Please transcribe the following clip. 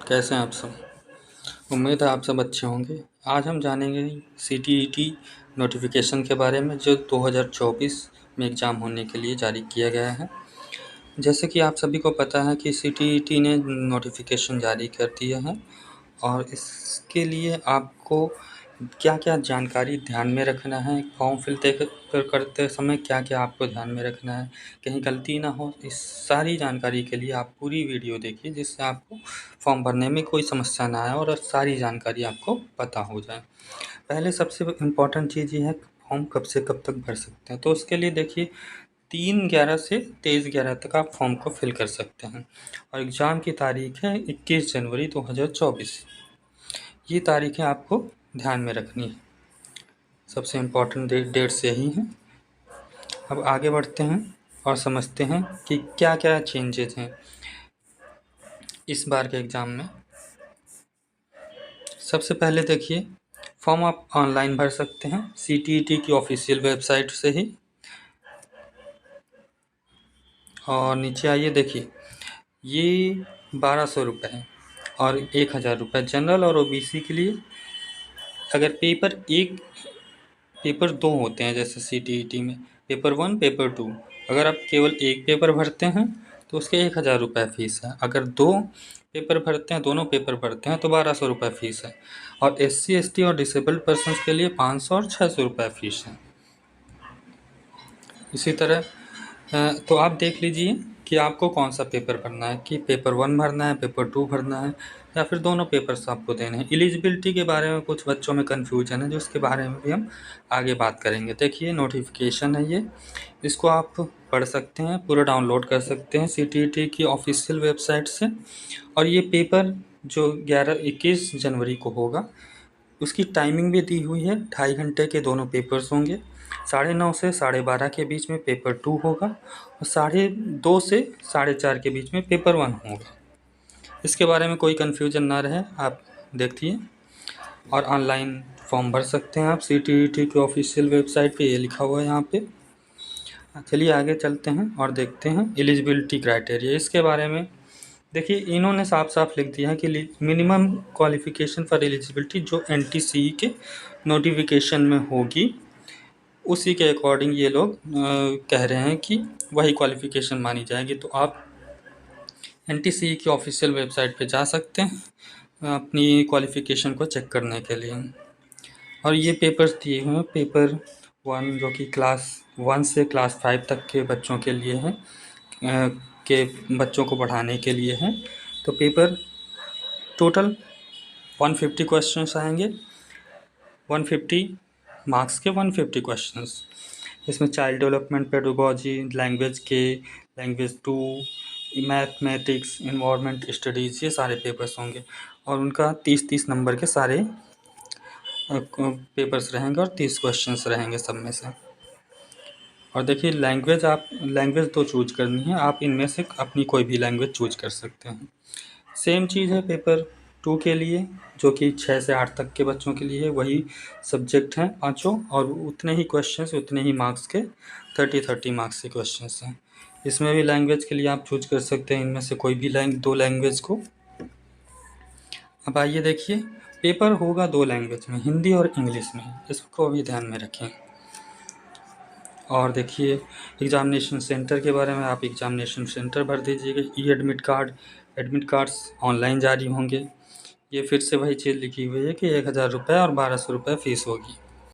कैसे हैं आप सब। उम्मीद है आप सब अच्छे होंगे। आज हम जानेंगे सीटीईटी नोटिफिकेशन के बारे में जो 2024 में एग्ज़ाम होने के लिए जारी किया गया है। जैसे कि आप सभी को पता है कि सीटीईटी ने नोटिफिकेशन जारी कर दिया है और इसके लिए आपको क्या-क्या जानकारी ध्यान में रखना है, फॉर्म फिल करते समय क्या-क्या आपको ध्यान में रखना है, कहीं गलती ना हो, इस सारी जानकारी के लिए आप पूरी वीडियो देखिए जिससे आपको फॉर्म भरने में कोई समस्या ना आए और सारी जानकारी आपको पता हो जाए। पहले सबसे इम्पोर्टेंट चीज़ ये है फॉर्म कब से कब तक भर सकते हैं, तो उसके लिए देखिए 3/11 से 23/11 तक आप फॉर्म को फिल कर सकते हैं और एग्ज़ाम की तारीख है 21 जनवरी 2024। ये तारीखें आपको ध्यान में रखनी है, सबसे इम्पोर्टेंट डेट्स यही हैं। अब आगे बढ़ते हैं और समझते हैं कि क्या क्या चेंजेस हैं इस बार के एग्ज़ाम में। सबसे पहले देखिए फॉर्म आप ऑनलाइन भर सकते हैं सीटीईटी की ऑफिशियल वेबसाइट से ही। और नीचे आइए देखिए ये 1200 रुपये है और 1000 रुपये जनरल और ओबीसी के लिए। अगर पेपर दो होते हैं जैसे सीटीईटी में पेपर 1 पेपर 2, अगर आप केवल एक पेपर भरते हैं तो उसके 1000 रुपये फ़ीस है। अगर दो पेपर भरते हैं, दोनों पेपर भरते हैं तो 1200 रुपये फ़ीस है। और SC ST और डिसेबल्ड पर्सनस के लिए 500 और 600 रुपये फ़ीस है। इसी तरह तो आप देख लीजिए कि आपको कौन सा पेपर भरना है, कि पेपर 1 भरना है, पेपर 2 भरना है या फिर दोनों पेपर्स आपको देने हैं। एलिजिबिलिटी के बारे में कुछ बच्चों में कन्फ्यूजन है, जो उसके बारे में भी हम आगे बात करेंगे। देखिए नोटिफिकेशन है ये, इसको आप पढ़ सकते हैं, पूरा डाउनलोड कर सकते हैं सीटीईटी की ऑफिशियल वेबसाइट से। और ये पेपर जो 21 जनवरी को होगा उसकी टाइमिंग भी दी हुई है, 2.5 घंटे के दोनों पेपर्स होंगे। 9:30 से 12:30 के बीच में पेपर 2 होगा और 2:30 से 4:30 के बीच में पेपर 1 होगा। इसके बारे में कोई कन्फ्यूजन ना रहे, आप देखिए। और ऑनलाइन फॉर्म भर सकते हैं आप सीटीईटी की ऑफिशियल वेबसाइट पे, ये लिखा हुआ है यहाँ पे। चलिए आगे चलते हैं और देखते हैं एलिजिबिलिटी क्राइटेरिया। इसके बारे में देखिए इन्होंने साफ साफ लिख दिया है कि मिनिमम क्वालिफ़िकेशन फॉर एलिजिबिलिटी जो एनटीसीई के नोटिफिकेशन में होगी उसी के अकॉर्डिंग ये लोग कह रहे हैं कि वही क्वालिफ़िकेशन मानी जाएगी। तो आप एनटीसीई की ऑफिशियल वेबसाइट पे जा सकते हैं अपनी क्वालिफ़िकेशन को चेक करने के लिए। और ये पेपर्स दिए हुए हैं, पेपर 1 जो कि क्लास 1 से क्लास 5 तक के बच्चों के लिए है, के बच्चों को पढ़ाने के लिए है। तो पेपर टोटल 150 क्वेश्चंस आएंगे, 150 मार्क्स के 150 क्वेश्चंस। इसमें child development, pedagogy, language 2, mathematics, environment studies, ये सारे पेपर्स होंगे और उनका 30-30 नंबर के सारे पेपर्स रहेंगे और 30 क्वेश्चंस रहेंगे सब में से। और देखिए लैंग्वेज तो चूज करनी है, आप इनमें से अपनी कोई भी लैंग्वेज चूज कर सकते हैं। सेम चीज़ है पेपर 2 के लिए, जो कि 6 से 8 तक के बच्चों के लिए है, वही सब्जेक्ट हैं पाँचों और उतने ही क्वेश्चंस, उतने ही मार्क्स के 30-30 मार्क्स के क्वेश्चंस हैं। इसमें भी लैंग्वेज के लिए आप चूज कर सकते हैं इनमें से कोई भी दो लैंग्वेज को। अब आइए देखिए पेपर होगा 2 लैंग्वेज में, हिंदी और इंग्लिश में, इसको भी ध्यान में रखें। और देखिए एग्ज़ामिनेशन सेंटर के बारे में, आप एग्ज़ामिनेशन सेंटर भर दीजिएगा। एडमिट कार्ड्स ऑनलाइन जारी होंगे। ये फिर से वही चीज़ लिखी हुई है कि 1000 रुपये और 1200 रुपये फ़ीस होगी।